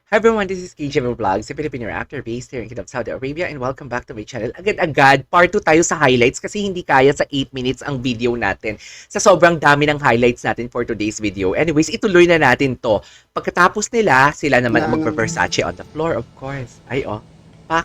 Hi everyone, this is KJM Vlogs, a Filipino actor based here in Kingdom, Saudi Arabia, and welcome back to my channel. Agad-agad, part 2 tayo sa highlights kasi hindi kaya sa 8 minutes ang video natin. Sa sobrang dami ng highlights natin for today's video. Anyways, ituloy na natin to. Pagkatapos nila, sila naman ang magpa-Versace on the floor, of course. Ay, oh. Pak.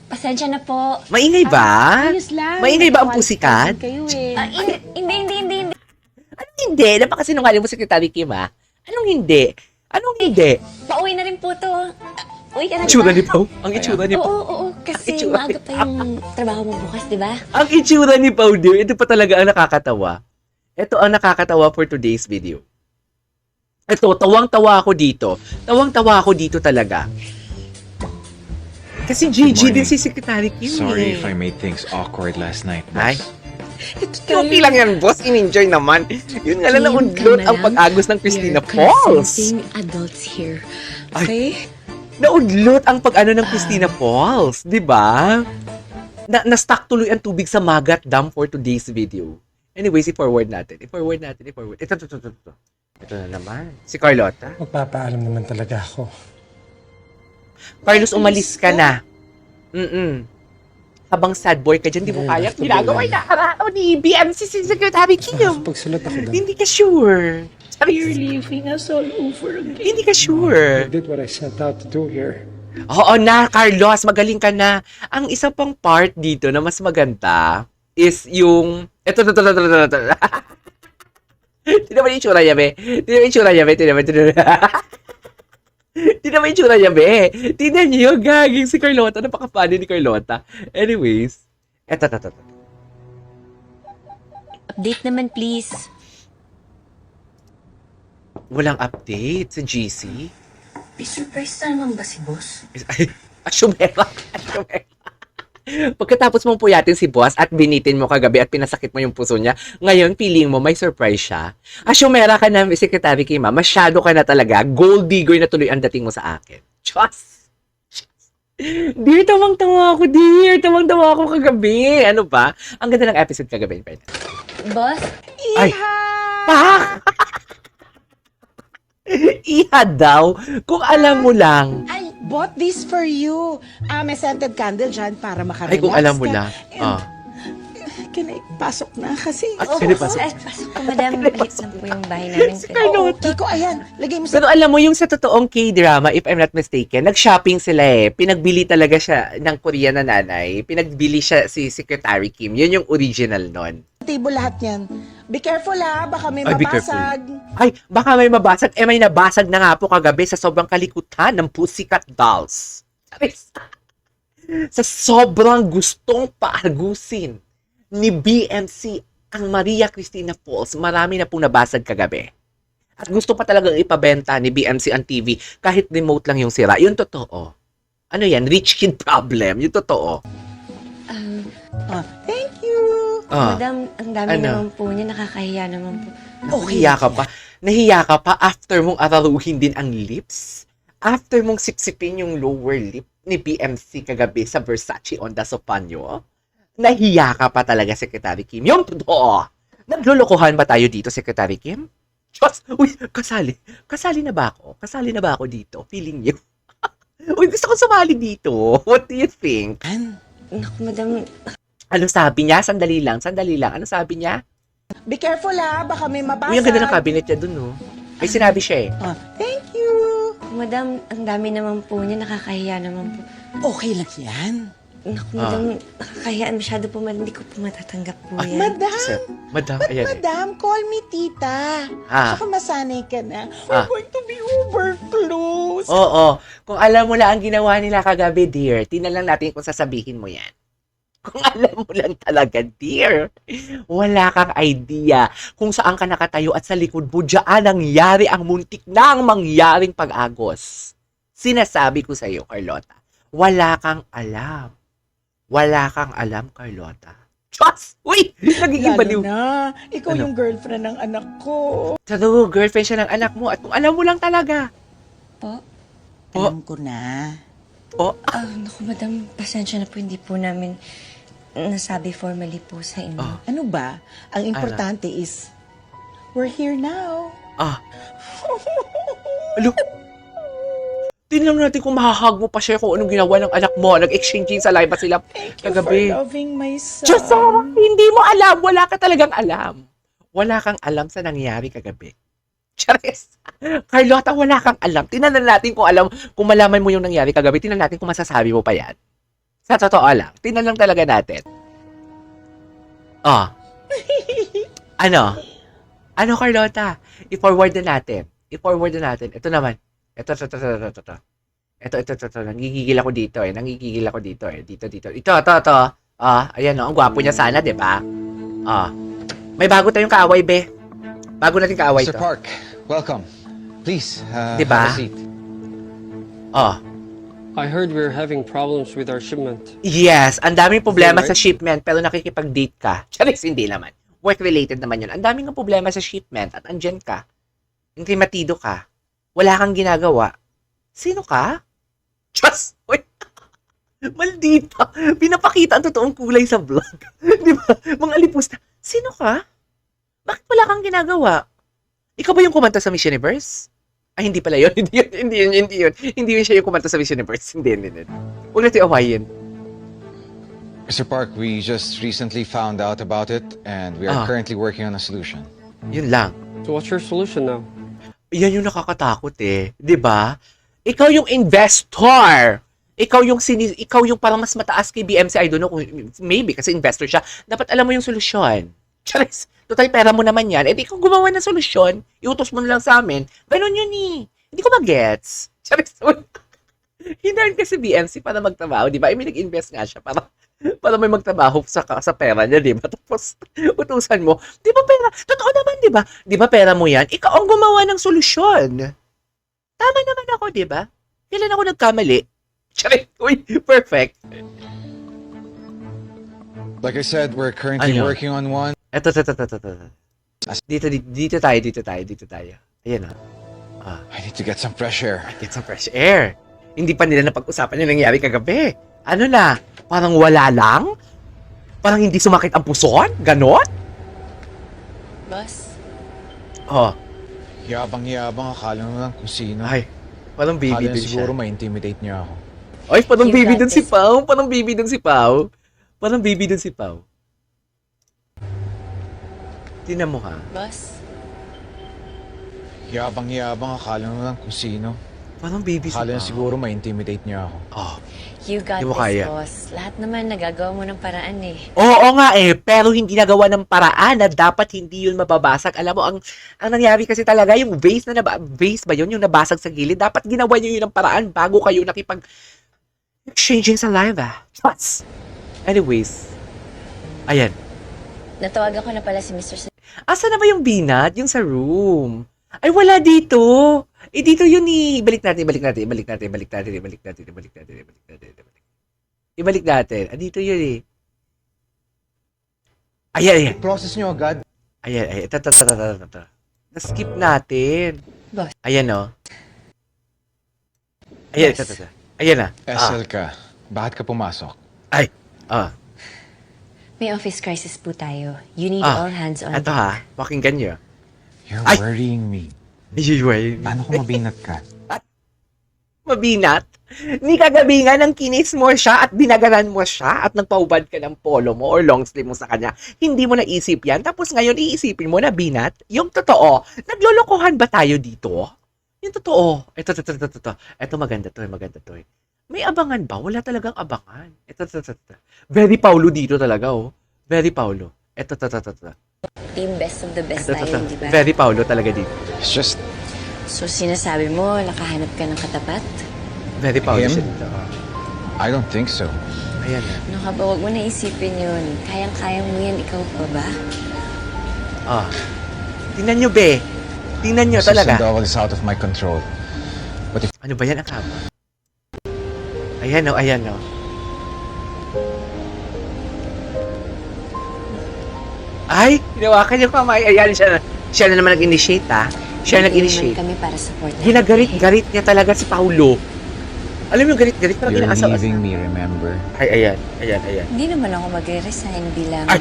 Pasensya na po. Maingay ba? Ayos lang. Maingay ba ang pusikat? Kayo eh. Hindi. Anong hindi? Napakasinungaling mo, Secretary Kim, ha? Anong hindi? Anong hindi? Pauwi na rin po to. Uwi ka na, Itsura ni diba? Pau. Ang itsura ni Pau. Oo. Kasi Itsura ni maaga pa yung trabaho mo bukas, di ba? Ang itsura ni Pau, dear. Ito pa talaga ang nakakatawa. Ito ang nakakatawa for today's video. Ito, tawang-tawa ako dito. Tawang-tawa ako dito talaga. Kasi GG din si Secretary Kim. Sorry if I made things awkward last night, Ay, boss. okay lang yan, boss. In-enjoy naman. Yun nga lang naundlot ang pag-agos ng Christina Falls. Adults here. Okay? Naudlot ang pag-ano ng Christina Falls. Di ba? Na-stuck tuloy ang tubig sa Magat Dam for today's video. Anyways, i-forward natin. Ito. Ito na naman. Si Carlota. Magpapaalam naman talaga ako. Carlos, umalis ka na. Habang sad boy ka dyan, di mo kaya ginagawa na araw ni BMC si Secretary Kim. Pagsulat ako doon. Hindi ka sure. You're leaving us all over again. Hindi ka sure. I did what I set out to do here. Oo na, Carlos, magaling ka na. Ang isa pang part dito na mas maganda is yung... Ito. Tignan mo yung itsura niya, be. Tignan mo yung itsura niya, be. Tignan niyo, gaging si Carlota. Napaka-funny ni Carlota. Anyways, ito. Update naman, please. Walang update sa GC. May surprise na naman ba si boss? Ay, asyumera. Pagkatapos mong puyatin si boss at binitin mo kagabi at pinasakit mo yung puso niya, ngayon feeling mo may surprise siya. Asyumera ka na, Secretary Kim, masyado ka na talaga. Gold digger na tuloy ang dating mo sa akin. Diyos! Dear, tawang-tawa ako, dear. Tawang-tawa ako kagabi. Ano ba? Ang ganda ng episode kagabi. Boss? Ay! Pak! Iha daw. Kung alam mo lang. I bought this for you. May scented candle dyan para makarelax Ay, kung alam mo ka. lang. And, can I pasok na kasi? Pwede pasok. Pasok po, madam. Alit lang po yung bahay namin. Oo, Kiko, ayan. Lagay mo sa... Pero alam mo, yung sa totoong K-drama, if I'm not mistaken, nag-shopping sila eh. Pinagbili talaga siya ng Korean na nanay. Pinagbili siya si Secretary Kim. Yun yung original nun. table lahat yan. Be careful ha, baka may Ay, be careful. mabasag. Ay, baka may mabasag. May nabasag na nga po kagabi sa sobrang kalikutan ng Pussycat Dolls. Sa sobrang gustong paagusin ni BMC ang Maria Cristina Falls, marami na pong nabasag kagabi. At gusto pa talagang ipabenta ni BMC ang TV kahit remote lang yung sira. Yung totoo. Ano yan? Rich kid problem. Yung totoo. Thank you. Madam, ang dami Ano? naman po niya. Nakakahiya naman po. Nahiya ka pa. Nahiya ka pa after mong araruhin din ang lips. After mong sipsipin yung lower lip ni BMC kagabi sa Versace on the Sopanyo. Nahiya ka pa talaga, Secretary Kim. Yung totoo. Naglulukuhan ba tayo dito, Secretary Kim? Diyos! Uy, kasali. Kasali na ba ako? Kasali na ba ako dito? Feeling niyo? Uy, gusto ko sumali dito. What do you think? Naku, madam. Ano sabi niya? Sandali lang. Ano sabi niya? Be careful ha, baka may mabasag. Uy, ang ganda ng cabinet niya dun, no? May sinabi siya eh. Thank you. Madam, ang dami naman po niya. Nakakahiya naman po. Okay lang yan. Naku, madam. Nakakahiya. Masyado po, madam. Hindi ko po matatanggap po Ay, yan. Madam, Madam, ayan eh. madam, call me tita. Saka masanay ka na. We're going to be uber close. Oo. Kung alam mo lang ang ginawa nila kagabi, dear, tingnan lang natin kung sasabihin mo yan. Kung alam mo lang talaga, dear, wala kang idea kung saan ka nakatayo at sa likod mo, diyan nangyari ang muntik nang mangyaring pag-agos. Sinasabi ko sa iyo, Carlota, wala kang alam. Wala kang alam, Carlota. Diyos! Uy! Nagiging Lalo baliw. na, ikaw Ano? yung girlfriend ng anak ko. True, girlfriend siya ng anak mo at kung alam mo lang talaga. Po? Alam ko na. Naku, madam. Pasensya na po. Hindi po namin nasabi formally po sa inyo. Ano ba? Ang importante is, we're here now. Ah. Alo, Tingnan natin kung mahahag mo pa siya kung anong ginawa ng anak mo. Nag-exchanging sa live ba sila Thank you kagabi? for loving my son. Diyos, hindi mo alam. Wala ka talagang alam. Wala kang alam sa nangyari kagabi. Charis. Carlota, wala kang alam. Tingnan natin kung malaman mo yung nangyari kagabi. Tingnan natin kung masasabi mo pa yan. Sa totoo lang. Tingnan lang talaga natin. Oh. Ano? Ano, Carlota? I-forward na natin. Ito naman. Ito. Nangigigil ako dito eh. Dito. Ito. Ayan o. Ang gwapo niya sana, di ba? May bago tayong kaaway, be. Bago natin kaaway Mr. to. Park, welcome. Please, Diba? have a seat. I heard we're having problems with our shipment. Yes, ang daming problema Is that sa shipment pero nakikipag-date ka. Charis, hindi naman. Work-related naman yun. Ang daming nga problema sa shipment at andyan ka. Intimatido ka. Wala kang ginagawa. Sino ka? Just, wait. Maldita. Pinapakita ang totoong kulay sa vlog. Di ba? Mga alipusta. Sino ka? Bakit wala kang ginagawa? Ikaw ba yung kumanta sa Miss Universe? Ay, hindi pala yun. Hindi yun siya yung kumanta sa Miss Universe. Hindi. Huwag natin awayin. Mr. Park, we just recently found out about it and we are currently working on a solution. Yun lang. So what's your solution now? Yan yung nakakatakot eh. 'Di ba? Ikaw yung investor. Ikaw yung parang mas mataas kay BMC. I don't know kung maybe kasi investor siya. Dapat alam mo yung solusyon. Charis, total pera mo naman yan. Ikaw gumawa ng solusyon, iutos mo na lang sa amin. Ganon yun eh. Hindi ko mag-gets. Charis, hinarn kasi BMC para magtrabaho, di ba? I mean, nag-invest nga siya para may magtrabaho sa pera niya, di ba? Tapos, utusan mo. Di ba pera? Totoo naman, di ba? Di ba pera mo yan? Ikaw ang gumawa ng solusyon. Tama naman ako, di ba? Kailan ako nagkamali? Charis, uy, perfect. Like I said, we're currently Ano? working on one. Eto. Dito tayo. Ayan na. I need to get some fresh air. Get some fresh air. Hindi pa nila napag-usapan yung nangyari kagabi. Ano na? Parang wala lang? Parang hindi sumakit ang puson? Ganon? Boss? Yabang-yabang, akala mo lang kung sino. Ay, parang baby Akala din siya. siguro ma-intimidate niya ako. Ay, parang You baby got din si this. Pao. Parang baby din si Pao. Tingnan mo ha. Boss? Yabang-yabang, akala mo lang kung sino. Parang baby si Akala niya Pao. siguro ma-intimidate niya ako. You got Di mo this, kaya. boss. Lahat naman nagagawa mo ng paraan eh. Oo nga eh, pero hindi nagawa ng paraan na dapat hindi yun mababasag. Alam mo, ang nangyari kasi talaga, yung vase ba yun, yung nabasag sa gilid, dapat ginawa nyo yun ng paraan bago kayo exchanging sa live Shots! Anyways, ayan. Natawagan ko na pala si Mr. Asa na ba yung binat? Yung sa room. Ay, wala dito. Dito yun eh. Ibalik natin. Dito yun eh. Ayan. Process niyo agad. Ayan. Ito. Na-skip natin. Boss. Ayan o. Ayan, Boss. ito. Ayan na. SL ka. Bakit ka pumasok? May office crisis po tayo. You need Ah, all hands on Ito ha. Pakinggan nyo. You're Ay! worrying me. Usual. Paano kung mabinat ka? Mabinat. Ni kagabi nga nang kinis mo siya at binagaran mo siya at nagpaubad ka ng polo mo or long sleeve mo sa kanya. Hindi mo naisip yan. Tapos ngayon iisipin mo na binat. Yung totoo. Naglolokohan ba tayo dito? Yung totoo. Ito. Ito maganda to. May abangan ba? Wala talagang abangan. Ito. Very Paulo dito talaga oh. Very Paulo. Ito. Team best of the best Ito. tayo, di ba? Very Paulo talaga dito. It's just, So sinasabi mo, nakahanap ka ng katapat? Very Paulo Him? siya dito. I don't think so. Ayan na. Ano ka ba? Huwag mo na isipin yun. Kayang-kaya mo yan, ikaw pa ba? Tingnan nyo, be. Tingnan nyo This talaga. all is out of my control. Ano ba yan ang kama? Ayan o. Ay, hinawakan yung kamay. Ayan, siya na naman nag-initiate, ha? Siya nag-initiate. Kami para support na. Ginagalit-galit niya talaga si Paulo. Alam mo yung galit-galit, pero You're ginaasaw. leaving me, remember? Ay, ayan. Hindi naman ako magre-resign bilang Ay!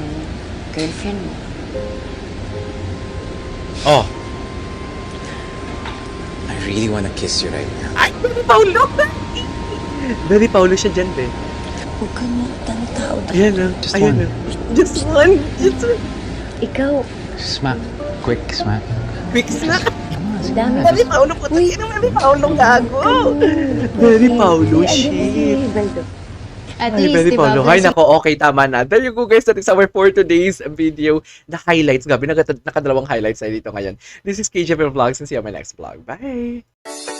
girlfriend mo. Oh. I really wanna kiss you right now. Ay, Very Paulo! Very Paulo siya dyan, be. Huwag ka na, dami tao dito. Ayan na. Just Ayan one. na. Just one. Just one. Ikaw, Smack. Quick smack. Quick snack. dami. Very Paulo po. Very Paulo gago. Very Paulo, shit. At Ay, least, very di ba? Paulo. Ay, nako, okay, tama na. There you go, guys. That is our for today's video. The highlights. Gabi, nakadalawang highlights tayo dito ngayon. This is KJ Vlogs and see you on my next vlog. Bye!